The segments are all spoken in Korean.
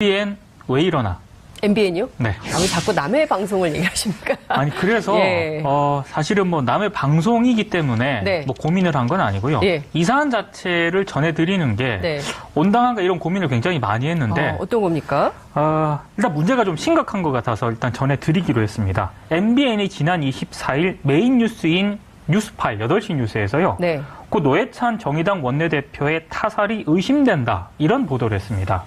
MBN 왜 이러나? MBN이요? 네. 왜 자꾸 남의 방송을 얘기하십니까? 아니 그래서 예. 사실은 뭐 남의 방송이기 때문에 네. 뭐 고민을 한 건 아니고요. 예. 이 사안 자체를 전해드리는 게 네. 온당한가 이런 고민을 굉장히 많이 했는데 어떤 겁니까? 일단 문제가 좀 심각한 것 같아서 일단 전해드리기로 했습니다. MBN이 지난 24일 메인 뉴스인 뉴스파일 8시 뉴스에서요. 네. 그 노회찬 정의당 원내대표의 타살이 의심된다 이런 보도를 했습니다.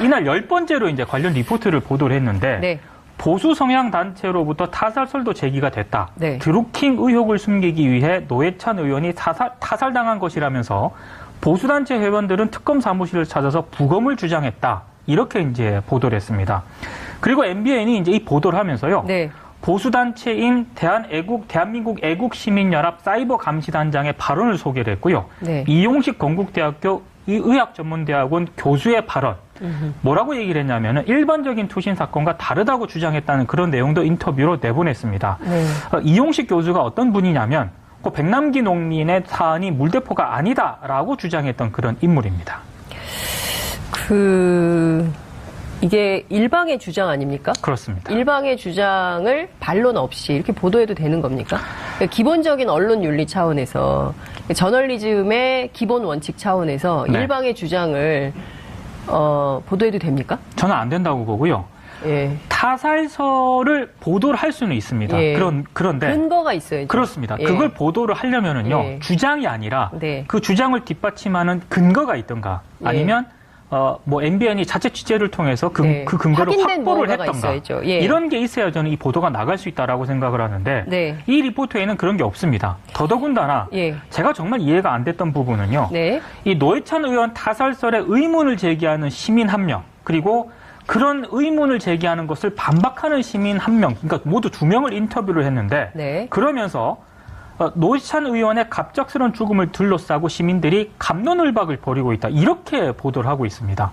이날 10번째로 이제 관련 리포트를 보도를 했는데 네. 보수 성향 단체로부터 타살설도 제기가 됐다. 네. 드루킹 의혹을 숨기기 위해 노회찬 의원이 타살당한 것이라면서 보수단체 회원들은 특검 사무실을 찾아서 부검을 주장했다. 이렇게 이제 보도를 했습니다. 그리고 MBN이 이제 이 보도를 하면서요. 네. 보수단체인 대한민국 애국시민연합 사이버감시단장의 발언을 소개를 했고요. 네. 이용식 건국대학교 의학전문대학원 교수의 발언. 뭐라고 얘기를 했냐면은 일반적인 투신 사건과 다르다고 주장했다는 그런 내용도 인터뷰로 내보냈습니다. 네. 이용식 교수가 어떤 분이냐면 그 백남기 농민의 사안이 물대포가 아니다라고 주장했던 그런 인물입니다. 이게 일방의 주장 아닙니까? 그렇습니다. 일방의 주장을 반론 없이 이렇게 보도해도 되는 겁니까? 그러니까 기본적인 언론 윤리 차원에서, 저널리즘의 기본 원칙 차원에서 네. 일방의 주장을 보도해도 됩니까? 저는 안 된다고 보고요. 예. 타살설을 보도를 할 수는 있습니다. 예. 그런데 근거가 있어야죠. 그렇습니다. 예. 그걸 보도를 하려면은요. 예. 주장이 아니라 네. 그 주장을 뒷받침하는 근거가 있던가 예. 아니면 MBN이 자체 취재를 통해서 그 네. 근거를 확인된 확보를 뭔가가 했던가 있어야죠. 예. 이런 게 있어야 저는 이 보도가 나갈 수 있다라고 생각을 하는데 네. 이 리포트에는 그런 게 없습니다. 더더군다나 예. 제가 정말 이해가 안 됐던 부분은요. 네. 이 노회찬 의원 타살설에 의문을 제기하는 시민 한 명 그리고 그런 의문을 제기하는 것을 반박하는 시민 한 명, 그러니까 모두 2명을 인터뷰를 했는데 네. 그러면서 노회찬 의원의 갑작스러운 죽음을 둘러싸고 시민들이 갑론을박을 벌이고 있다. 이렇게 보도를 하고 있습니다.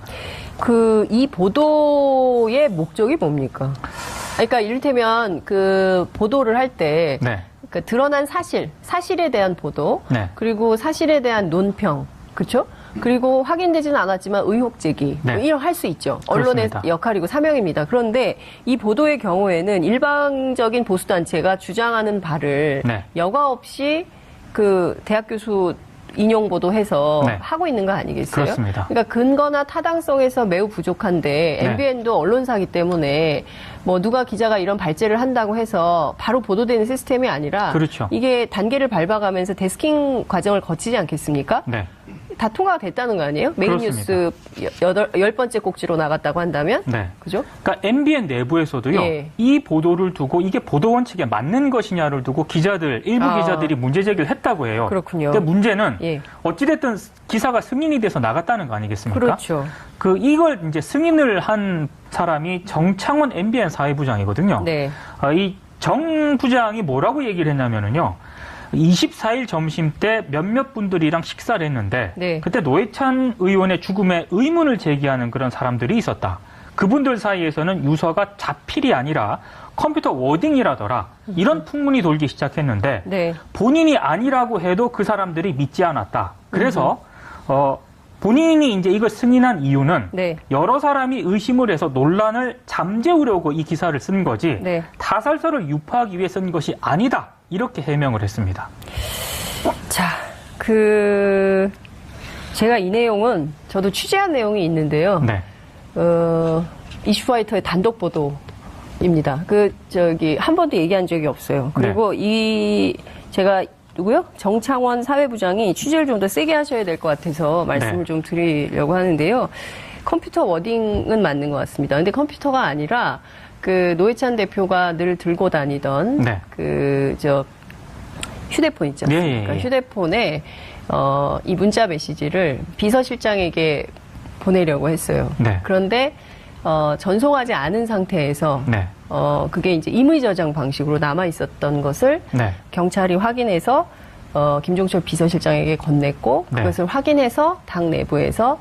이 보도의 목적이 뭡니까? 그러니까 이를테면 보도를 할 때 네. 드러난 사실에 대한 보도, 네. 그리고 사실에 대한 논평, 그렇죠? 그리고 확인되지는 않았지만 의혹 제기, 네. 이런 할 수 있죠. 언론의 그렇습니다. 역할이고 사명입니다. 그런데 이 보도의 경우에는 일방적인 보수단체가 주장하는 바를 네. 여과 없이 대학 교수 인용 보도해서 네. 하고 있는 거 아니겠어요? 그렇습니다. 그러니까 근거나 타당성에서 매우 부족한데 네. MBN도 언론사기 때문에 누가 기자가 이런 발제를 한다고 해서 바로 보도되는 시스템이 아니라 그렇죠. 이게 단계를 밟아가면서 데스킹 과정을 거치지 않겠습니까? 네. 다 통과가 됐다는 거 아니에요? 메인 뉴스 10번째 꼭지로 나갔다고 한다면? 네. 그죠? 그러니까 MBN 내부에서도요. 예. 이 보도를 두고 이게 보도 원칙에 맞는 것이냐를 두고 일부 기자들이 문제 제기를 했다고 해요. 그렇군요. 근데 문제는 예. 어찌됐든 기사가 승인이 돼서 나갔다는 거 아니겠습니까? 그렇죠. 이걸 이제 승인을 한 사람이 정창원 MBN 사회부장이거든요. 네. 이 정 부장이 뭐라고 얘기를 했냐면은요. 24일 점심 때 몇몇 분들이랑 식사를 했는데 네. 그때 노회찬 의원의 죽음에 의문을 제기하는 그런 사람들이 있었다. 그분들 사이에서는 유서가 자필이 아니라 컴퓨터 워딩이라더라. 이런 풍문이 돌기 시작했는데 네. 본인이 아니라고 해도 그 사람들이 믿지 않았다. 그래서 본인이 이제 이걸 승인한 이유는 네. 여러 사람이 의심을 해서 논란을 잠재우려고 이 기사를 쓴 거지 네. 타살설을 유포하기 위해 쓴 것이 아니다. 이렇게 해명을 했습니다. 자, 제가 이 내용은 저도 취재한 내용이 있는데요. 네. 이슈파이터의 단독 보도입니다. 한 번도 얘기한 적이 없어요. 그리고 제가 누구요? 정창원 사회부장이 취재를 좀 더 세게 하셔야 될 것 같아서 말씀을 네. 좀 드리려고 하는데요. 컴퓨터 워딩은 맞는 것 같습니다. 근데 컴퓨터가 아니라 노회찬 대표가 늘 들고 다니던 네. 휴대폰 있지 않습니까? 예. 휴대폰에 이 문자 메시지를 비서실장에게 보내려고 했어요. 네. 그런데 전송하지 않은 상태에서 네. 그게 이제 임의 저장 방식으로 남아 있었던 것을 네. 경찰이 확인해서 김종철 비서실장에게 건넸고 네. 그것을 확인해서 당 내부에서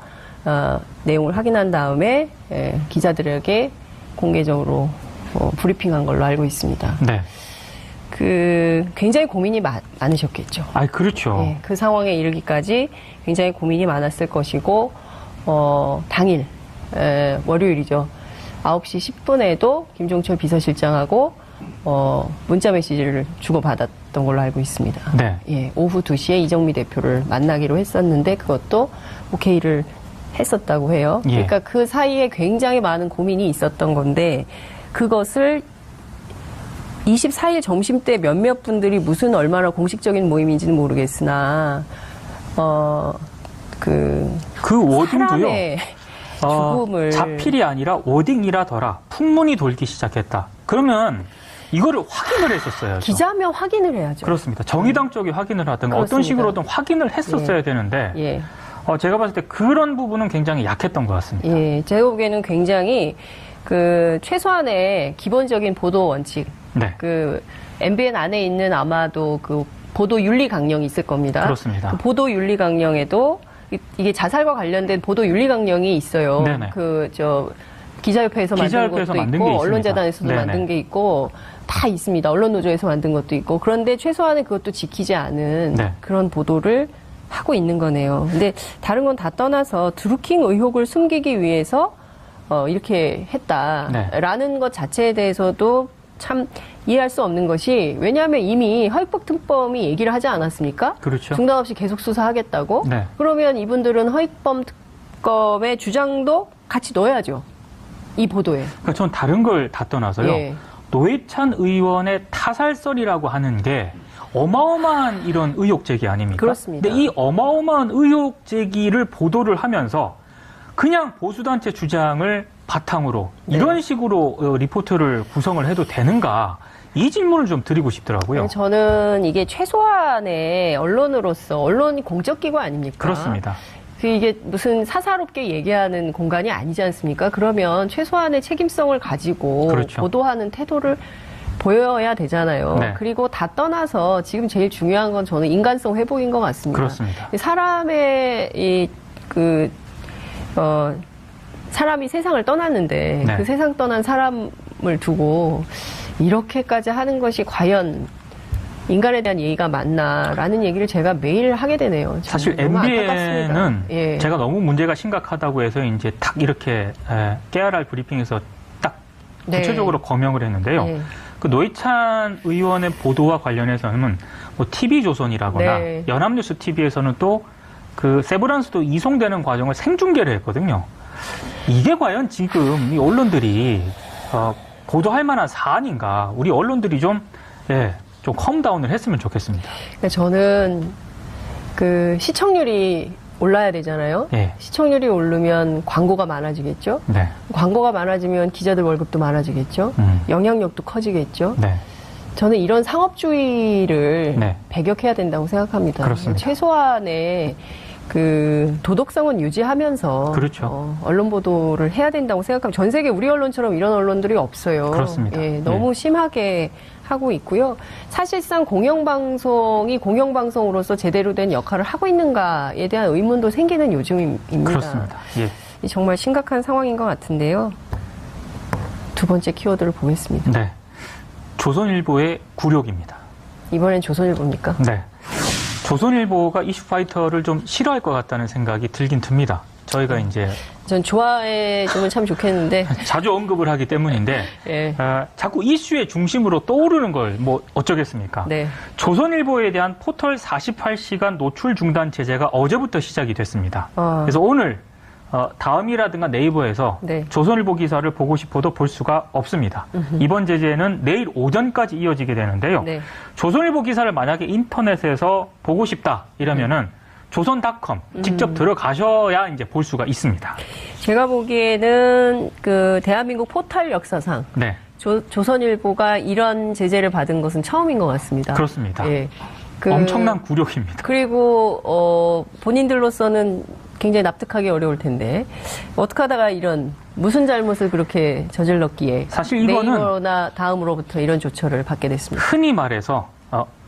내용을 확인한 다음에 기자들에게 공개적으로 브리핑한 걸로 알고 있습니다. 네. 굉장히 고민이 많으셨겠죠. 그렇죠. 네, 그 상황에 이르기까지 굉장히 고민이 많았을 것이고 당일 월요일이죠. 9시 10분에도 김종철 비서실장하고 문자 메시지를 주고받았던 걸로 알고 있습니다. 네. 예, 오후 2시에 이정미 대표를 만나기로 했었는데 그것도 오케이를 했었다고 해요. 예. 그러니까 그 사이에 굉장히 많은 고민이 있었던 건데 그것을 24일 점심때 몇몇 분들이 무슨 얼마나 공식적인 모임인지는 모르겠으나 그 워딩도요. 사람의 죽음을 자필이 아니라 워딩이라더라. 풍문이 돌기 시작했다. 그러면 이거를 확인을 했었어요. 기자면 확인을 해야죠. 그렇습니다. 정의당 쪽이 확인을 하든가 그렇습니다. 어떤 식으로든 확인을 했었어야 되는데 예. 제가 봤을 때 그런 부분은 굉장히 약했던 것 같습니다. 예, 제가 보기에는 굉장히 그 최소한의 기본적인 보도 원칙, 네. 그 MBN 안에 있는 아마도 그 보도 윤리 강령이 있을 겁니다. 그렇습니다. 그 보도 윤리 강령에도 이게 자살과 관련된 보도 윤리 강령이 있어요. 네네. 기자협회에서 만든 것도 만든 있고 게 언론재단에서도 네네. 만든 게 있고 다 있습니다. 언론노조에서 만든 것도 있고 그런데 최소한의 그것도 지키지 않은 네. 그런 보도를 하고 있는 거네요. 근데 다른 건 다 떠나서 드루킹 의혹을 숨기기 위해서 이렇게 했다라는 것 자체에 대해서도 참 이해할 수 없는 것이 왜냐하면 이미 허익범 특검이 얘기를 하지 않았습니까? 그렇죠. 중단 없이 계속 수사하겠다고. 네. 그러면 이분들은 허익범 특검의 주장도 같이 넣어야죠. 이 보도에. 그러니까 전 다른 걸 다 떠나서요. 예. 노회찬 의원의 타살설이라고 하는 게 어마어마한 이런 의혹 제기 아닙니까? 그렇습니다. 근데 이 어마어마한 의혹 제기를 보도를 하면서 그냥 보수단체 주장을 바탕으로 네. 이런 식으로 리포트를 구성을 해도 되는가? 이 질문을 좀 드리고 싶더라고요. 저는 이게 최소한의 언론으로서 언론이 공적기구 아닙니까? 그렇습니다. 이게 무슨 사사롭게 얘기하는 공간이 아니지 않습니까? 그러면 최소한의 책임성을 가지고 그렇죠. 보도하는 태도를 보여야 되잖아요. 네. 그리고 다 떠나서 지금 제일 중요한 건 저는 인간성 회복인 것 같습니다. 그렇습니다. 사람의 사람이 세상을 떠났는데 네. 그 세상 떠난 사람을 두고 이렇게까지 하는 것이 과연 인간에 대한 예의가 맞나라는 얘기를 제가 매일 하게 되네요. 사실 너무 MBN은 안타깝습니다. 예. 제가 너무 문제가 심각하다고 해서 이제 딱 이렇게 깨알알 브리핑에서 딱 네. 구체적으로 거명을 했는데요. 네. 그 노회찬 의원의 보도와 관련해서는 뭐 TV조선이라거나 네. 연합뉴스 TV에서는 또 그 세브란스도 이송되는 과정을 생중계를 했거든요. 이게 과연 지금 이 언론들이 보도할 만한 사안인가? 우리 언론들이 좀 컴다운을 했으면 좋겠습니다. 그러니까 저는 그 시청률이 올라야 되잖아요. 예. 시청률이 오르면 광고가 많아지겠죠. 네. 광고가 많아지면 기자들 월급도 많아지겠죠. 영향력도 커지겠죠. 네. 저는 이런 상업주의를 네. 배격해야 된다고 생각합니다. 그렇습니다. 최소한의 그 도덕성은 유지하면서 그렇죠. 언론 보도를 해야 된다고 생각합니다. 전 세계 우리 언론처럼 이런 언론들이 없어요. 그렇습니다. 예, 너무 심하게 하고 있고요. 사실상 공영방송이 공영방송으로서 제대로 된 역할을 하고 있는가에 대한 의문도 생기는 요즘입니다. 그렇습니다. 예. 정말 심각한 상황인 것 같은데요. 두 번째 키워드를 보겠습니다. 네. 조선일보의 굴욕입니다. 이번엔 조선일보입니까? 네. 조선일보가 이슈파이터를 좀 싫어할 것 같다는 생각이 들긴 듭니다. 저희가 이제 전 좋아해 주면 참 좋겠는데. 자주 언급을 하기 때문인데 예. 자꾸 이슈의 중심으로 떠오르는 걸 뭐 어쩌겠습니까? 네. 조선일보에 대한 포털 48시간 노출 중단 제재가 어제부터 시작이 됐습니다. 그래서 오늘 다음이라든가 네이버에서 네. 조선일보 기사를 보고 싶어도 볼 수가 없습니다. 이번 제재는 내일 오전까지 이어지게 되는데요. 네. 조선일보 기사를 만약에 인터넷에서 보고 싶다 이러면은 조선닷컴 직접 들어가셔야 이제 볼 수가 있습니다. 제가 보기에는 그 대한민국 포털 역사상 네, 조선일보가 이런 제재를 받은 것은 처음인 것 같습니다. 그렇습니다. 예. 엄청난 굴욕입니다. 그리고 본인들로서는 굉장히 납득하기 어려울 텐데 어떻게 하다가 이런 무슨 잘못을 그렇게 저질렀기에 사실 이거는 네이버나 다음으로부터 이런 조처를 받게 됐습니다. 흔히 말해서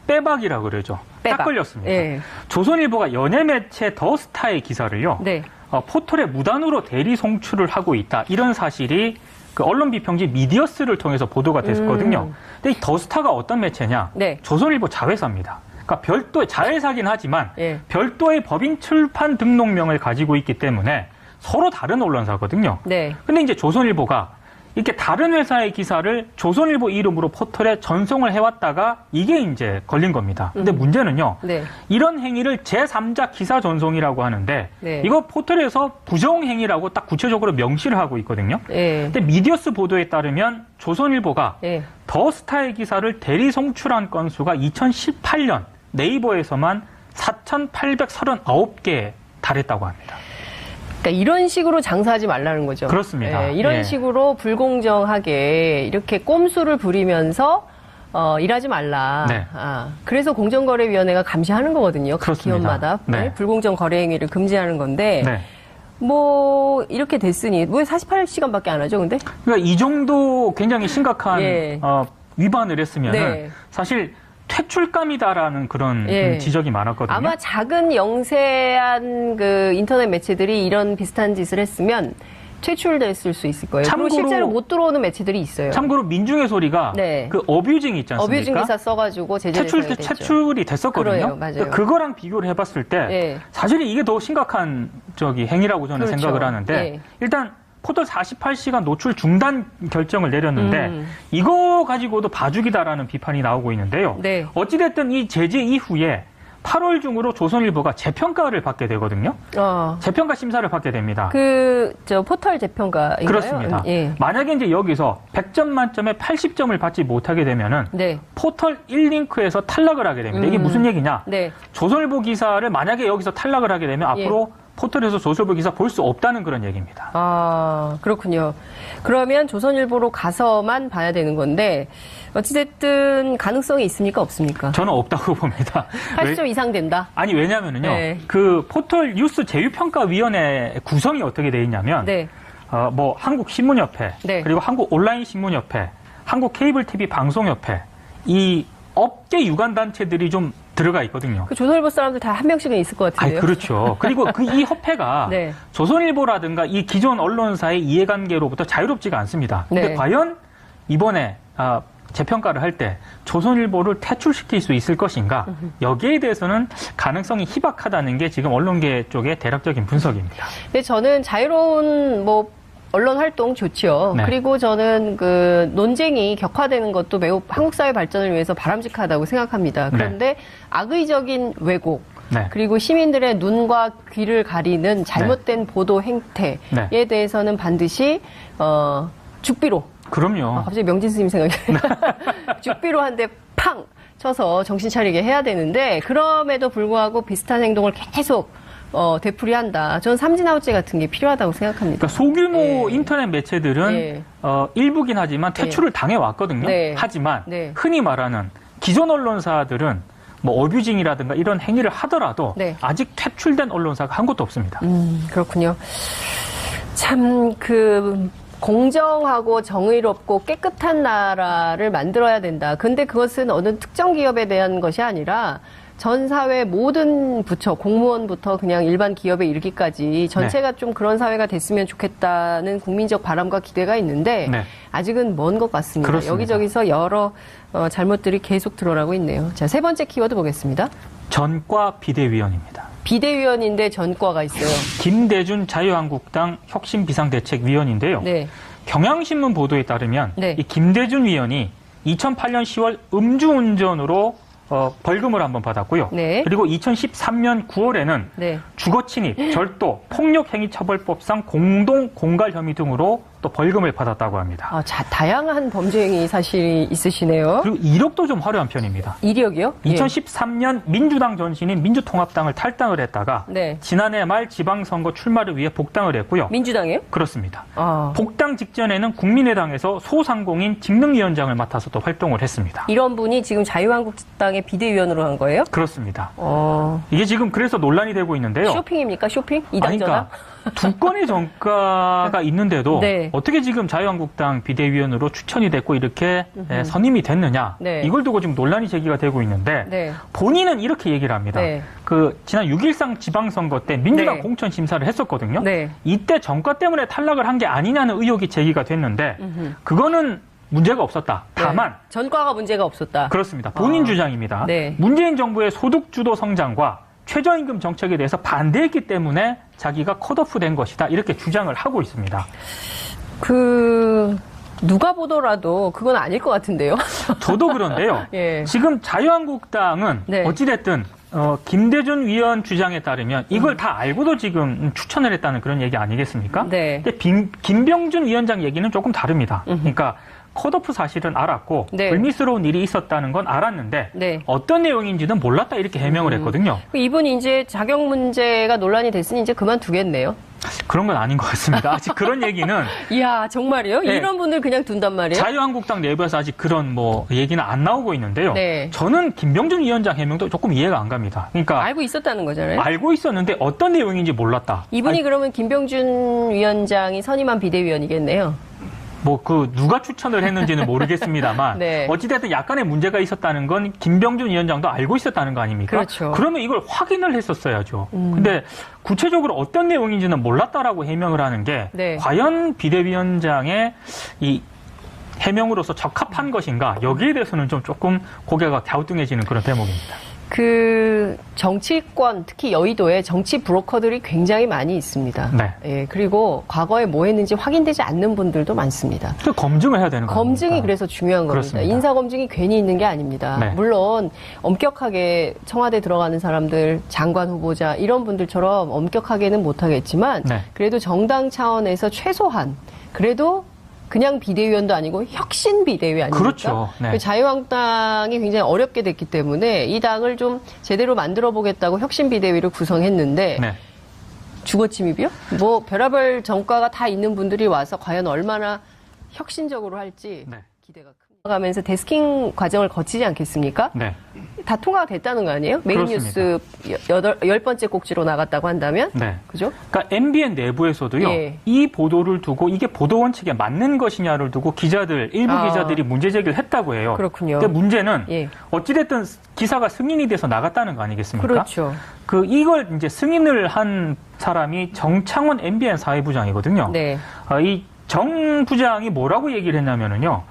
빼박이라고 그러죠. 빼박. 딱 걸렸습니다. 예. 조선일보가 연예 매체 더스타의 기사를요. 네. 포털에 무단으로 대리 송출을 하고 있다. 이런 사실이 그 언론 비평지 미디어스를 통해서 보도가 됐었거든요. 근데 이 더스타가 어떤 매체냐? 네. 조선일보 자회사입니다. 그러니까 별도의 자회사긴 하지만 예. 별도의 법인 출판 등록명을 가지고 있기 때문에 서로 다른 언론사거든요. 네. 근데 이제 조선일보가 이렇게 다른 회사의 기사를 조선일보 이름으로 포털에 전송을 해왔다가 이게 이제 걸린 겁니다. 근데 문제는요. 네. 이런 행위를 제3자 기사 전송이라고 하는데 네. 이거 포털에서 부정행위라고 딱 구체적으로 명시를 하고 있거든요. 네. 근데 미디어스 보도에 따르면 조선일보가 네. 더스타의 기사를 대리 송출한 건수가 2018년 네이버에서만 4,839개에 달했다고 합니다. 그러니까 이런 식으로 장사하지 말라는 거죠. 그렇습니다. 이런 예. 식으로 불공정하게 이렇게 꼼수를 부리면서 일하지 말라. 네. 그래서 공정거래위원회가 감시하는 거거든요. 각 그렇습니다. 기업마다 네. 불공정 거래 행위를 금지하는 건데 네. 뭐 이렇게 됐으니 왜 48시간밖에 안 하죠, 근데? 그러니까 이 정도 굉장히 심각한 예. 위반을 했으면은 네. 사실 퇴출감이다라는 그런 예. 지적이 많았거든요. 아마 작은 영세한 그 인터넷 매체들이 이런 비슷한 짓을 했으면 퇴출됐을 수 있을 거예요. 그리고 실제로 못 들어오는 매체들이 있어요. 참고로 민중의 소리가 네. 그 어뷰징 있지 않습니까? 어뷰징 기사 써가지고 제재 대상이 됐죠. 퇴출이 됐었거든요. 그래요, 맞아요. 그러니까 그거랑 비교를 해봤을 때 네. 사실 이게 더 심각한 행위라고 저는 그렇죠. 생각을 하는데 네. 일단 포털 48시간 노출 중단 결정을 내렸는데 이거 가지고도 봐주기다라는 비판이 나오고 있는데요. 네. 어찌됐든 이 제재 이후에 8월 중으로 조선일보가 재평가를 받게 되거든요. 재평가 심사를 받게 됩니다. 포털 재평가인가요? 그렇습니다. 예. 만약에 이제 여기서 100점 만점에 80점을 받지 못하게 되면은 네. 포털 1링크에서 탈락을 하게 됩니다. 이게 무슨 얘기냐? 네. 조선일보 기사를 만약에 여기서 탈락을 하게 되면 앞으로 포털에서 조선일보 기사 볼 수 없다는 그런 얘기입니다. 그렇군요. 그러면 조선일보로 가서만 봐야 되는 건데 어찌됐든 가능성이 있습니까? 없습니까? 저는 없다고 봅니다. 80점 이상 된다? 아니 왜냐면은요. 네. 그 포털 뉴스 제휴평가위원회 구성이 어떻게 돼 있냐면 네. 뭐 한국신문협회 네. 그리고 한국온라인신문협회 한국 케이블TV 방송협회 이 업계 유관단체들이 좀 들어가 있거든요. 그 조선일보 사람들 다 한 명씩은 있을 것 같은데요. 그렇죠. 그리고 이 협회가 네. 조선일보라든가 이 기존 언론사의 이해관계로부터 자유롭지가 않습니다. 근데 네. 과연 이번에 재평가를 할 때 조선일보를 퇴출시킬 수 있을 것인가? 여기에 대해서는 가능성이 희박하다는 게 지금 언론계 쪽의 대략적인 분석입니다. 근데 저는 자유로운 언론 활동 좋죠. 네. 그리고 저는 그 논쟁이 격화되는 것도 매우 한국 사회 발전을 위해서 바람직하다고 생각합니다. 그런데 악의적인 왜곡, 네. 그리고 시민들의 눈과 귀를 가리는 잘못된 보도 행태에 네. 대해서는 반드시 죽비로. 그럼요. 갑자기 명진 스님 생각이 죽비로 한 대 팡 쳐서 정신 차리게 해야 되는데 그럼에도 불구하고 비슷한 행동을 계속 되풀이한다. 저는 삼진아웃제 같은 게 필요하다고 생각합니다. 그러니까 소규모 인터넷 매체들은 일부긴 하지만 퇴출을 당해왔거든요. 하지만 흔히 말하는 기존 언론사들은 뭐 어뷰징이라든가 이런 행위를 하더라도 아직 퇴출된 언론사가 한 곳도 없습니다. 그렇군요. 참 공정하고 정의롭고 깨끗한 나라를 만들어야 된다. 근데 그것은 어느 특정 기업에 대한 것이 아니라 전 사회 모든 부처, 공무원부터 그냥 일반 기업에 이르기까지 전체가 좀 그런 사회가 됐으면 좋겠다는 국민적 바람과 기대가 있는데 아직은 먼 것 같습니다. 그렇습니다. 여기저기서 여러 잘못들이 계속 드러나고 있네요. 자, 세 번째 키워드 보겠습니다. 전과 비대위원입니다. 비대위원인데 전과가 있어요. 김대준 자유한국당 혁신비상대책위원인데요. 경향신문 보도에 따르면 이 김대준 위원이 2008년 10월 음주운전으로 벌금을 한번 받았고요. 그리고 2013년 9월에는 주거침입, 절도, 폭력행위처벌법상 공동 공갈 혐의 등으로 또 벌금을 받았다고 합니다. 다양한 범죄 행위 사실이 있으시네요. 그리고 이력도 좀 화려한 편입니다. 이력이요? 2013년 민주당 전신인 민주통합당을 탈당을 했다가 지난해 말 지방선거 출마를 위해 복당을 했고요. 민주당이요? 그렇습니다. 복당 직전에는 국민의당에서 소상공인 직능위원장을 맡아서 또 활동을 했습니다. 이런 분이 지금 자유한국당의 비대위원으로 한 거예요? 그렇습니다. 이게 지금 그래서 논란이 되고 있는데요. 쇼핑입니까? 쇼핑? 이당저당? 두 건의 전과가 있는데도 어떻게 지금 자유한국당 비대위원으로 추천이 됐고 이렇게 선임이 됐느냐 이걸 두고 지금 논란이 제기가 되고 있는데 본인은 이렇게 얘기를 합니다. 지난 6.13 지방선거 때 민주당 공천 심사를 했었거든요. 이때 전과 때문에 탈락을 한 게 아니냐는 의혹이 제기가 됐는데 그거는 문제가 없었다. 다만 전과가 문제가 없었다. 그렇습니다. 본인 주장입니다. 문재인 정부의 소득주도 성장과 최저임금 정책에 대해서 반대했기 때문에 자기가 컷오프 된 것이다. 이렇게 주장을 하고 있습니다. 누가 보더라도 그건 아닐 것 같은데요. 저도 그런데요. 예. 지금 자유한국당은 네. 어찌됐든 김대중 위원 주장에 따르면 이걸 다 알고도 지금 추천을 했다는 그런 얘기 아니겠습니까? 네. 근데 김병준 위원장 얘기는 조금 다릅니다. 그러니까 컷오프 사실은 알았고 네. 불미스러운 일이 있었다는 건 알았는데 네. 어떤 내용인지는 몰랐다 이렇게 해명을 했거든요. 이분이 이제 자격 문제가 논란이 됐으니 이제 그만두겠네요. 그런 건 아닌 것 같습니다. 아직 그런 얘기는 이야, 정말이요? 네. 이런 분들 그냥 둔단 말이에요? 자유한국당 내부에서 아직 그런 얘기는 안 나오고 있는데요. 네. 저는 김병준 위원장 해명도 조금 이해가 안 갑니다. 그러니까 알고 있었다는 거잖아요. 알고 있었는데 어떤 내용인지 몰랐다. 이분이 그러면 김병준 위원장이 선임한 비대위원이겠네요. 누가 추천을 했는지는 모르겠습니다만 네. 어찌됐든 약간의 문제가 있었다는 건 김병준 위원장도 알고 있었다는 거 아닙니까? 그렇죠. 그러면 이걸 확인을 했었어야죠. 근데 구체적으로 어떤 내용인지는 몰랐다라고 해명을 하는 게 네. 과연 비대위원장의 이 해명으로서 적합한 것인가? 여기에 대해서는 조금 고개가 갸우뚱해지는 그런 대목입니다. 정치권, 특히 여의도에 정치 브로커들이 굉장히 많이 있습니다. 네. 예, 그리고 과거에 뭐 했는지 확인되지 않는 분들도 많습니다. 또 검증을 해야 되는 거죠. 검증이 그래서 중요한 그렇습니다. 겁니다. 인사검증이 괜히 있는 게 아닙니다. 네. 물론 엄격하게 청와대 들어가는 사람들, 장관 후보자 이런 분들처럼 엄격하게는 못하겠지만 네. 그래도 정당 차원에서 최소한 그래도 그냥 비대위원도 아니고 혁신 비대위 아닙니까? 그렇죠. 네. 자유한국당이 굉장히 어렵게 됐기 때문에 이 당을 좀 제대로 만들어 보겠다고 혁신 비대위를 구성했는데 네. 주거침입이요? 별의별 정과가 다 있는 분들이 와서 과연 얼마나 혁신적으로 할지 네. 기대가 큽니다. 가면서 데스킹 과정을 거치지 않겠습니까? 네. 다 통과가 됐다는 거 아니에요? 메인뉴스 10번째 꼭지로 나갔다고 한다면? 네. 그죠? 그러니까 MBN 내부에서도요. 예. 이 보도를 두고 이게 보도 원칙에 맞는 것이냐를 두고 일부 기자들이 문제 제기를 했다고 해요. 그렇군요. 근데 문제는 예. 어찌됐든 기사가 승인이 돼서 나갔다는 거 아니겠습니까? 그렇죠. 이걸 이제 승인을 한 사람이 정창원 MBN 사회부장이거든요. 네. 이 정 부장이 뭐라고 얘기를 했냐면은요.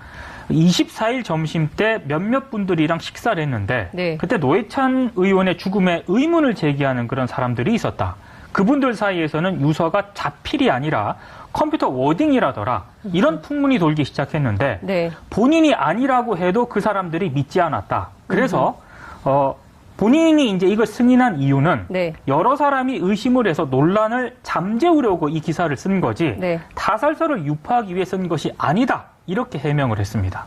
24일 점심 때 몇몇 분들이랑 식사를 했는데 네. 그때 노회찬 의원의 죽음에 의문을 제기하는 그런 사람들이 있었다. 그분들 사이에서는 유서가 자필이 아니라 컴퓨터 워딩이라더라. 이런 풍문이 돌기 시작했는데 네. 본인이 아니라고 해도 그 사람들이 믿지 않았다. 그래서 본인이 이제 이걸 승인한 이유는 네. 여러 사람이 의심을 해서 논란을 잠재우려고 이 기사를 쓴 거지 네. 타살설을 유포하기 위해 쓴 것이 아니다. 이렇게 해명을 했습니다.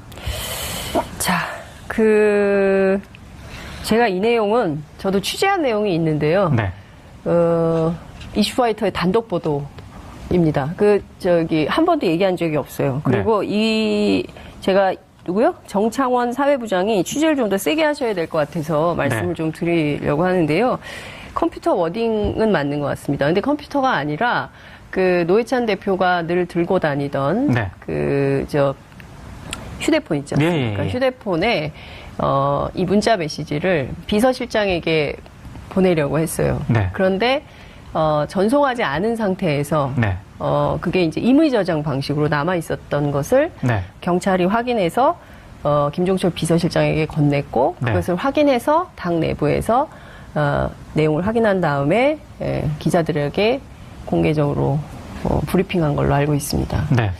자, 제가 이 내용은 저도 취재한 내용이 있는데요. 네. 이슈파이터의 단독 보도입니다. 한 번도 얘기한 적이 없어요. 그리고 제가 누구요? 정창원 사회부장이 취재를 좀 더 세게 하셔야 될 것 같아서 말씀을 네. 좀 드리려고 하는데요. 컴퓨터 워딩은 맞는 것 같습니다. 근데 컴퓨터가 아니라 노회찬 대표가 늘 들고 다니던 네. 휴대폰 있지 않습니까? 네. 휴대폰에 이 문자 메시지를 비서실장에게 보내려고 했어요. 네. 그런데 전송하지 않은 상태에서 네. 그게 이제 임의 저장 방식으로 남아 있었던 것을 네. 경찰이 확인해서 김종철 비서실장에게 건넸고 네. 그것을 확인해서 당 내부에서 내용을 확인한 다음에 기자들에게 공개적으로 브리핑한 걸로 알고 있습니다. 네.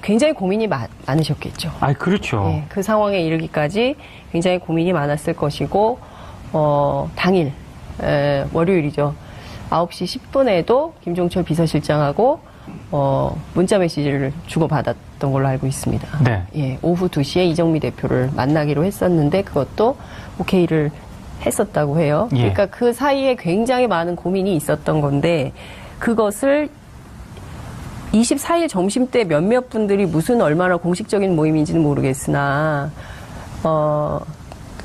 굉장히 고민이 많으셨겠죠. 그렇죠. 네, 그 상황에 이르기까지 굉장히 고민이 많았을 것이고 당일 월요일이죠. 9시 10분에도 김종철 비서실장하고 문자 메시지를 주고받았던 걸로 알고 있습니다. 네. 예, 오후 2시에 이정미 대표를 만나기로 했었는데 그것도 오케이를 했었다고 해요. 예. 그러니까 그 사이에 굉장히 많은 고민이 있었던 건데 그것을 24일 점심 때 몇몇 분들이 무슨 얼마나 공식적인 모임인지는 모르겠으나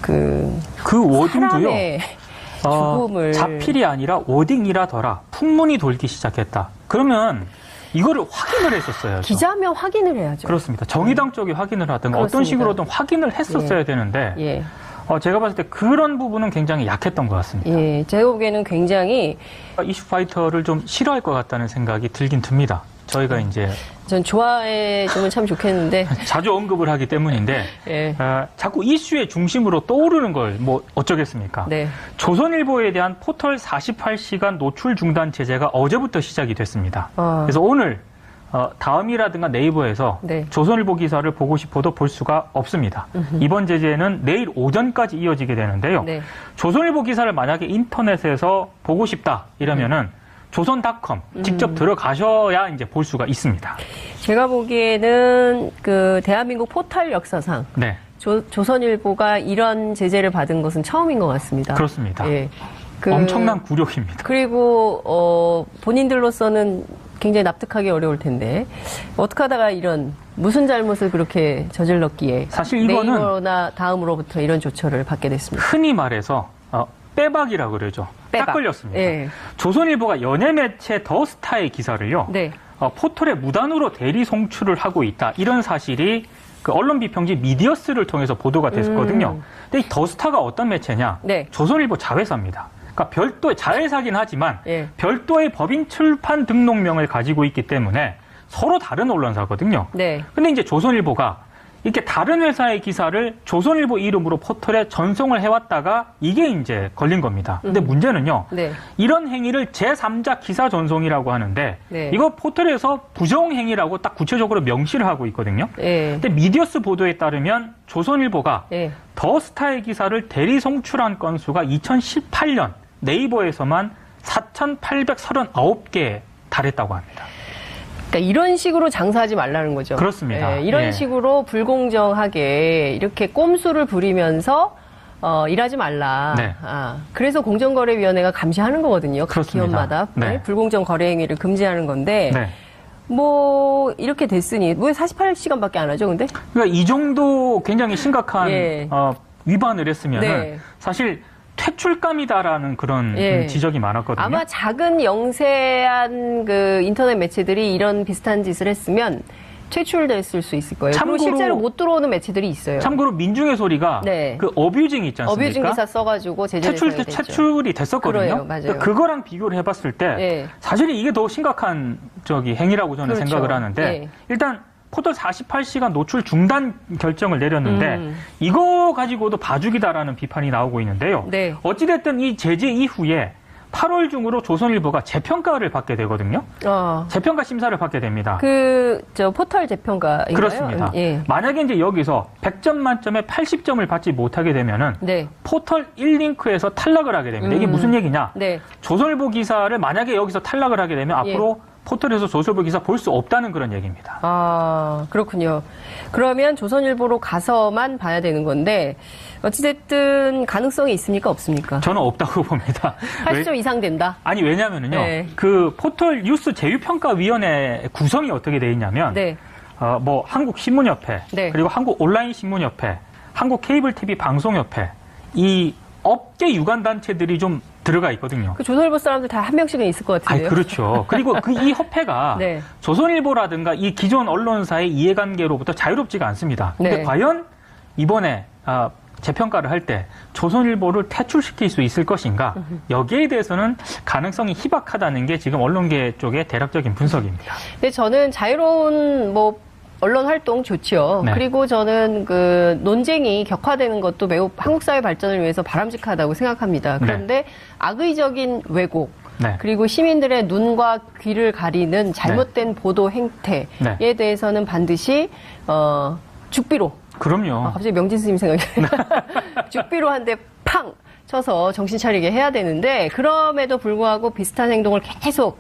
그 워딩도요. 사람의 죽음을 자필이 아니라 워딩이라더라. 풍문이 돌기 시작했다. 그러면 이거를 확인을 했었어요. 기자면 확인을 해야죠. 그렇습니다. 정의당 쪽이 확인을 하든 그렇습니다. 어떤 식으로든 확인을 했었어야 되는데 예. 제가 봤을 때 그런 부분은 굉장히 약했던 것 같습니다. 예, 제가 보기에는 굉장히 이슈파이터를 좀 싫어할 것 같다는 생각이 들긴 듭니다. 저희가 이제 전 좋아해 주면 참 좋겠는데 자주 언급을 하기 때문인데 예. 자꾸 이슈의 중심으로 떠오르는 걸 뭐 어쩌겠습니까? 네. 조선일보에 대한 포털 48시간 노출 중단 제재가 어제부터 시작이 됐습니다. 아. 그래서 오늘 다음이라든가 네이버에서 네. 조선일보 기사를 보고 싶어도 볼 수가 없습니다. 이번 제재는 내일 오전까지 이어지게 되는데요. 네. 조선일보 기사를 만약에 인터넷에서 보고 싶다 이러면은 조선닷컴 직접 들어가셔야 이제 볼 수가 있습니다. 제가 보기에는 그 대한민국 포털 역사상 네. 조선일보가 이런 제재를 받은 것은 처음인 것 같습니다. 그렇습니다. 예. 엄청난 굴욕입니다. 그리고 본인들로서는 굉장히 납득하기 어려울 텐데 어떻게 하다가 이런 무슨 잘못을 그렇게 저질렀기에 사실 이거는 네이버나 다음으로부터 이런 조처를 받게 됐습니다. 흔히 말해서 빼박이라고 그러죠. 빼박. 딱 걸렸습니다. 예. 조선일보가 연예 매체 더스타의 기사를요. 네. 포털에 무단으로 대리 송출을 하고 있다. 이런 사실이 그 언론 비평지 미디어스를 통해서 보도가 됐거든요. 근데 이 더스타가 어떤 매체냐? 네. 조선일보 자회사입니다. 그러니까 별도의 자회사긴 하지만 예. 별도의 법인 출판 등록명을 가지고 있기 때문에 서로 다른 언론사거든요. 네. 근데 이제 조선일보가 이렇게 다른 회사의 기사를 조선일보 이름으로 포털에 전송을 해왔다가 이게 이제 걸린 겁니다. 근데 문제는요. 네. 이런 행위를 제3자 기사 전송이라고 하는데 네. 이거 포털에서 부정행위라고 딱 구체적으로 명시를 하고 있거든요. 예. 근데 미디어스 보도에 따르면 조선일보가 예. 더스타의 기사를 대리 송출한 건수가 2018년 네이버에서만 4,839개에 달했다고 합니다. 그러니까 이런 식으로 장사하지 말라는 거죠. 그렇습니다. 예, 이런 예. 식으로 불공정하게 이렇게 꼼수를 부리면서 일하지 말라. 네. 그래서 공정거래위원회가 감시하는 거거든요. 각 그렇습니다. 기업마다 네. 불공정 거래 행위를 금지하는 건데 네. 뭐 이렇게 됐으니 왜 48시간밖에 안 하죠, 근데? 그러니까 이 정도 굉장히 심각한 예. 위반을 했으면은 네. 사실 퇴출감이다라는 그런 예. 지적이 많았거든요. 아마 작은 영세한 그 인터넷 매체들이 이런 비슷한 짓을 했으면 퇴출됐을 수 있을 거예요. 그리고 참고로- 실제로 못 들어오는 매체들이 있어요. 참고로 민중의 소리가 네. 그 어뷰징 있지 않습니까? 어뷰징 기사 써가지고 제재를 해야 됐죠. 퇴출이 됐었거든요. 그래요, 맞아요. 그러니까 그거랑 비교를 해봤을 때 네. 사실 이게 더 심각한 행위라고 저는 그렇죠. 생각을 하는데 네. 일단 포털 48시간 노출 중단 결정을 내렸는데 이거 가지고도 봐주기다라는 비판이 나오고 있는데요. 네. 어찌됐든 이 제재 이후에 8월 중으로 조선일보가 재평가를 받게 되거든요. 재평가 심사를 받게 됩니다. 포털 재평가인가요? 그렇습니다. 예. 만약에 이제 여기서 100점 만점에 80점을 받지 못하게 되면은 네. 포털 1링크에서 탈락을 하게 됩니다. 이게 무슨 얘기냐? 네. 조선일보 기사를 만약에 여기서 탈락을 하게 되면 예. 앞으로 포털에서 조선일보 기사 볼 수 없다는 그런 얘기입니다. 그렇군요. 그러면 조선일보로 가서만 봐야 되는 건데 어찌됐든 가능성이 있습니까? 없습니까? 저는 없다고 봅니다. 80점 이상 된다? 아니 왜냐면은요. 네. 그 포털 뉴스 제휴평가위원회 구성이 어떻게 돼 있냐면 네. 뭐 한국신문협회 네. 그리고 한국온라인신문협회 한국 케이블TV 방송협회 이 업계 유관단체들이 좀 들어가 있거든요. 그 조선일보 사람들 다 한 명씩은 있을 것 같은데요. 그렇죠. 그리고 이 협회가 네. 조선일보라든가 이 기존 언론사의 이해관계로부터 자유롭지가 않습니다. 근데 네. 과연 이번에 재평가를 할 때 조선일보를 퇴출시킬 수 있을 것인가? 여기에 대해서는 가능성이 희박하다는 게 지금 언론계 쪽의 대략적인 분석입니다. 근데 저는 자유로운 언론 활동 좋지요. 네. 그리고 저는 그 논쟁이 격화되는 것도 매우 한국 사회 발전을 위해서 바람직하다고 생각합니다. 그런데 악의적인 왜곡, 네. 그리고 시민들의 눈과 귀를 가리는 잘못된 보도 행태에 네. 대해서는 반드시 죽비로. 그럼요. 갑자기 명진 스님 생각이 죽비로 한 대 팡 쳐서 정신 차리게 해야 되는데 그럼에도 불구하고 비슷한 행동을 계속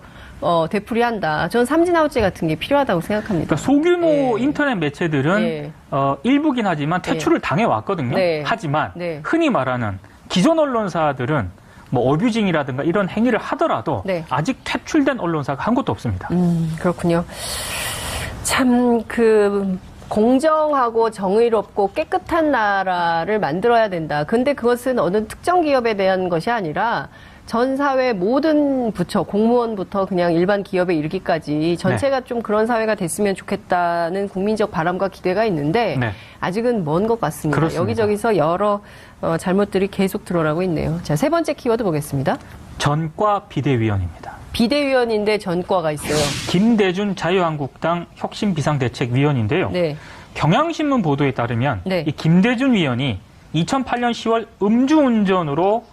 되풀이한다. 저는 삼진아웃제 같은 게 필요하다고 생각합니다. 그러니까 소규모 인터넷 매체들은 일부긴 하지만 퇴출을 당해왔거든요. 네. 하지만 네. 흔히 말하는 기존 언론사들은 뭐 어뷰징이라든가 이런 행위를 하더라도 네. 아직 퇴출된 언론사가 한 곳도 없습니다. 그렇군요. 참 공정하고 정의롭고 깨끗한 나라를 만들어야 된다. 근데 그것은 어느 특정 기업에 대한 것이 아니라 전 사회 모든 부처, 공무원부터 그냥 일반 기업에 이르기까지 전체가 좀 그런 사회가 됐으면 좋겠다는 국민적 바람과 기대가 있는데 아직은 먼 것 같습니다. 그렇습니다. 여기저기서 여러 잘못들이 계속 드러나고 있네요. 자, 세 번째 키워드 보겠습니다. 전과 비대위원입니다. 비대위원인데 전과가 있어요. 김대준 자유한국당 혁신비상대책위원인데요. 네. 경향신문 보도에 따르면 네. 이 김대준 위원이 2008년 10월 음주운전으로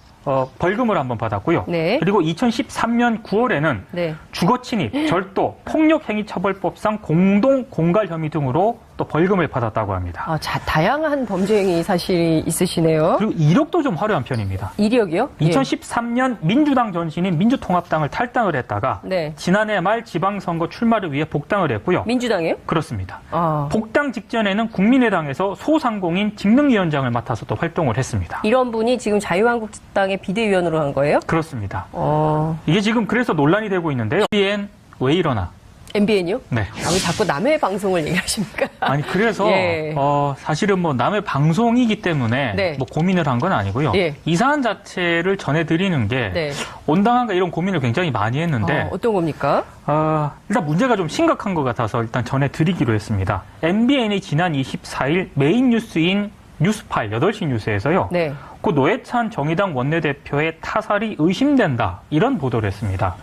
벌금을 한번 받았고요. 네. 그리고 2013년 9월에는 네. 주거침입, 절도, 폭력행위처벌법상 공동 공갈 혐의 등으로 또 벌금을 받았다고 합니다. 아, 다양한 범죄 행위 사실이 있으시네요. 그리고 이력도 좀 화려한 편입니다. 이력이요? 2013년 민주당 전신인 민주통합당을 탈당을 했다가 네. 지난해 말 지방선거 출마를 위해 복당을 했고요. 민주당이요? 그렇습니다. 아. 복당 직전에는 국민의당에서 소상공인 직능위원장을 맡아서 또 활동을 했습니다. 이런 분이 지금 자유한국당의 비대위원으로 한 거예요? 그렇습니다. 어. 이게 지금 그래서 논란이 되고 있는데요. MBN 왜 이러나? MBN이요? 네. 아, 왜 자꾸 남의 방송을 얘기하십니까? 아니 그래서 예. 사실은 뭐 남의 방송이기 때문에 네. 뭐 고민을 한 건 아니고요. 예. 이 사안 자체를 전해드리는 게 네. 온당한가 이런 고민을 굉장히 많이 했는데 어떤 겁니까? 일단 문제가 좀 심각한 것 같아서 일단 전해드리기로 했습니다. MBN이 지난 24일 메인 뉴스인 뉴스파일 8시 뉴스에서요. 네. 고 노회찬 정의당 원내대표의 타살이 의심된다 이런 보도를 했습니다.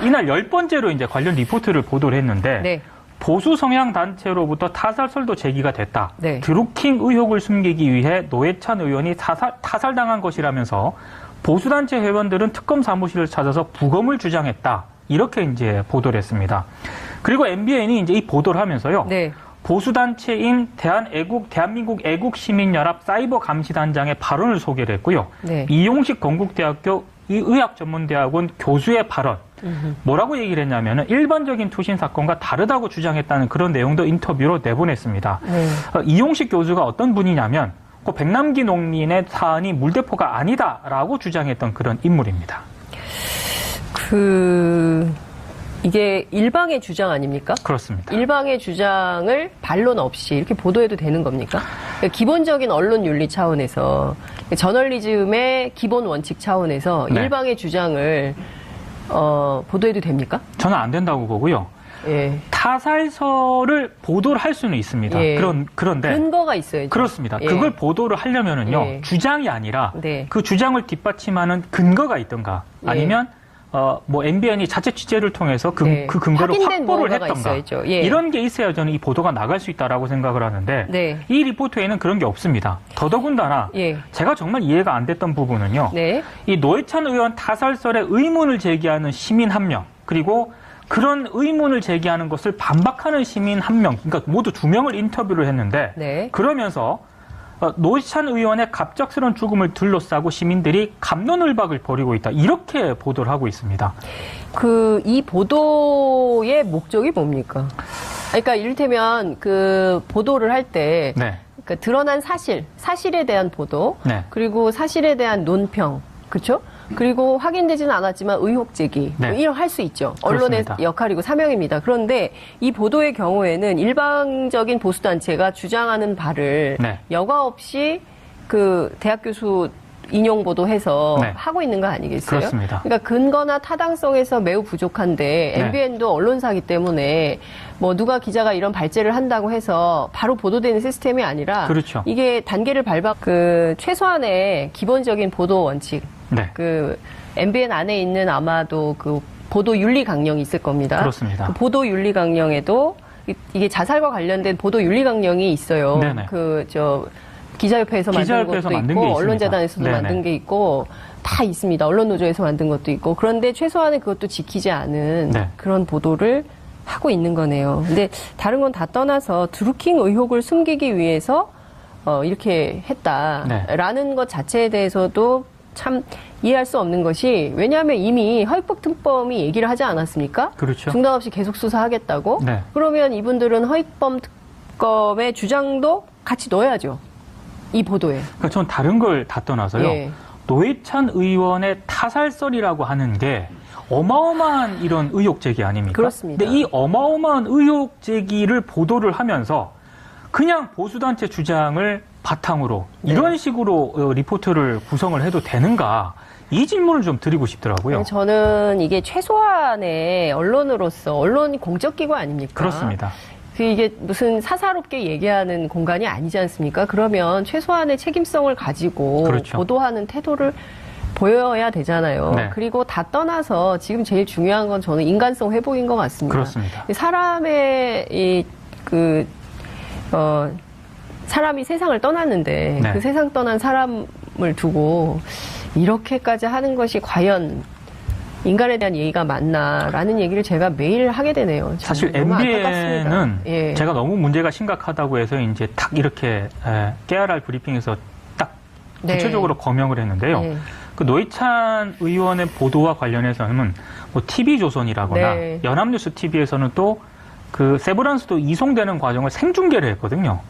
이날 10번째로 이제 관련 리포트를 보도를 했는데 네. 보수 성향 단체로부터 타살설도 제기가 됐다. 네. 드루킹 의혹을 숨기기 위해 노회찬 의원이 타살당한 것이라면서 보수단체 회원들은 특검 사무실을 찾아서 부검을 주장했다. 이렇게 이제 보도를 했습니다. 그리고 MBN이 이제 이 보도를 하면서요. 네. 보수단체인 대한민국 애국시민연합 사이버감시단장의 발언을 소개를 했고요. 네. 이용식 건국대학교 의학전문대학원 교수의 발언. 뭐라고 얘기를 했냐면은 일반적인 투신 사건과 다르다고 주장했다는 그런 내용도 인터뷰로 내보냈습니다. 네. 이용식 교수가 어떤 분이냐면 그 백남기 농민의 사안이 물대포가 아니다라고 주장했던 그런 인물입니다. 이게 일방의 주장 아닙니까? 그렇습니다. 일방의 주장을 반론 없이 이렇게 보도해도 되는 겁니까? 그러니까 기본적인 언론 윤리 차원에서 저널리즘의 기본 원칙 차원에서 네. 일방의 주장을 보도해도 됩니까? 저는 안 된다고 보고요. 예. 타살설을 보도를 할 수는 있습니다. 예. 그런데 근거가 있어야죠. 그렇습니다. 예. 그걸 보도를 하려면은요. 예. 주장이 아니라 네. 그 주장을 뒷받침하는 근거가 있던가 예. 아니면 뭐 MBN이 자체 취재를 통해서 네. 그 근거를 확인된 확보를 뭔가가 했던가 있어야죠. 예. 이런 게 있어야 저는 이 보도가 나갈 수 있다라고 생각을 하는데 네. 이 리포트에는 그런 게 없습니다. 더더군다나 예. 제가 정말 이해가 안 됐던 부분은요. 네. 이 노회찬 의원 타살설에 의문을 제기하는 시민 한 명 그리고 그런 의문을 제기하는 것을 반박하는 시민 한 명, 그러니까 모두 2명을 인터뷰를 했는데 네. 그러면서 노회찬 의원의 갑작스러운 죽음을 둘러싸고 시민들이 갑론을박을 벌이고 있다. 이렇게 보도를 하고 있습니다. 이 보도의 목적이 뭡니까? 그러니까 이를테면 그 보도를 할 때 네. 그러니까 드러난 사실에 대한 보도, 네. 그리고 사실에 대한 논평, 그렇죠? 그리고 확인되지는 않았지만 의혹 제기, 네. 이런 할 수 있죠. 언론의 그렇습니다. 역할이고 사명입니다. 그런데 이 보도의 경우에는 일방적인 보수단체가 주장하는 바를 네. 여과 없이 그 대학 교수 인용 보도해서 네. 하고 있는 거 아니겠어요? 그렇습니다. 그러니까 근거나 타당성에서 매우 부족한데 네. MBN도 언론사기 때문에 뭐 누가 기자가 이런 발제를 한다고 해서 바로 보도되는 시스템이 아니라 그렇죠. 이게 단계를 밟아 최소한의 기본적인 보도 원칙 네. MBN 안에 있는 아마도 보도 윤리 강령이 있을 겁니다. 그렇습니다. 그 보도 윤리 강령에도 이게 자살과 관련된 보도 윤리 강령이 있어요. 네네. 기자협회에서 만든 것도 만든 있고 게 있습니다. 언론재단에서도 네네. 만든 게 있고 다 있습니다. 언론노조에서 만든 것도 있고 그런데 최소한의 그것도 지키지 않은 네. 그런 보도를 하고 있는 거네요. 근데 다른 건 다 떠나서 드루킹 의혹을 숨기기 위해서 이렇게 했다라는 것 자체에 대해서도 참 이해할 수 없는 것이 왜냐하면 이미 허위법 특검이 얘기를 하지 않았습니까? 그렇죠. 중단 없이 계속 수사하겠다고? 네. 그러면 이분들은 허위법 특검의 주장도 같이 넣어야죠. 이 보도에. 그러니까 전 다른 걸 다 떠나서요. 예. 노회찬 의원의 타살설이라고 하는 게 어마어마한 이런 의혹 제기 아닙니까? 그렇습니다. 근데 이 어마어마한 의혹 제기를 보도를 하면서 그냥 보수단체 주장을 바탕으로 네. 이런 식으로 리포트를 구성을 해도 되는가? 이 질문을 좀 드리고 싶더라고요. 저는 이게 최소한의 언론으로서 언론이 공적기구 아닙니까? 그렇습니다. 이게 무슨 사사롭게 얘기하는 공간이 아니지 않습니까? 그러면 최소한의 책임성을 가지고 그렇죠. 보도하는 태도를 보여야 되잖아요. 네. 그리고 다 떠나서 지금 제일 중요한 건 저는 인간성 회복인 것 같습니다. 그렇습니다. 사람의 사람이 세상을 떠났는데 네. 그 세상 떠난 사람을 두고 이렇게까지 하는 것이 과연 인간에 대한 예의가 맞나라는 얘기를 제가 매일 하게 되네요. 사실 너무 MBN은 안타깝습니다. 예. 제가 너무 문제가 심각하다고 해서 이제 딱 이렇게 깨알알 브리핑에서 딱 네. 구체적으로 거명을 했는데요. 네. 그 노회찬 의원의 보도와 관련해서는 뭐 TV조선이라거나 네. 연합뉴스 TV에서는 또 그 세브란스도 이송되는 과정을 생중계를 했거든요.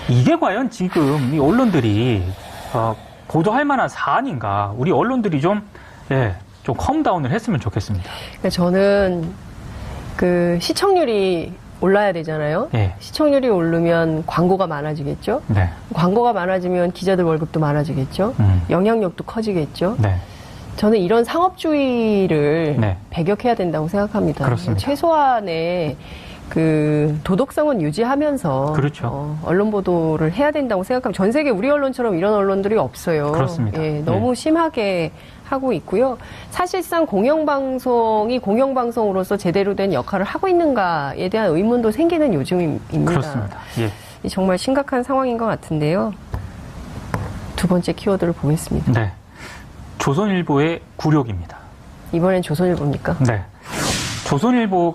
이게 과연 지금 이 언론들이 보도할 만한 사안인가? 우리 언론들이 좀 컴다운을 했으면 좋겠습니다. 그러니까 저는 그 시청률이 올라야 되잖아요. 예. 시청률이 오르면 광고가 많아지겠죠. 네. 광고가 많아지면 기자들 월급도 많아지겠죠. 영향력도 커지겠죠. 네. 저는 이런 상업주의를 네. 배격해야 된다고 생각합니다. 그렇습니다. 최소한의 그 도덕성은 유지하면서 그렇죠. 언론 보도를 해야 된다고 생각합니다. 전 세계 우리 언론처럼 이런 언론들이 없어요. 그렇습니다. 예, 너무 심하게 하고 있고요. 사실상 공영방송이 공영방송으로서 제대로 된 역할을 하고 있는가에 대한 의문도 생기는 요즘입니다. 그렇습니다. 예. 이 정말 심각한 상황인 것 같은데요. 두 번째 키워드를 보겠습니다. 네. 조선일보의 굴욕입니다. 이번엔 조선일보입니까? 네. 조선일보가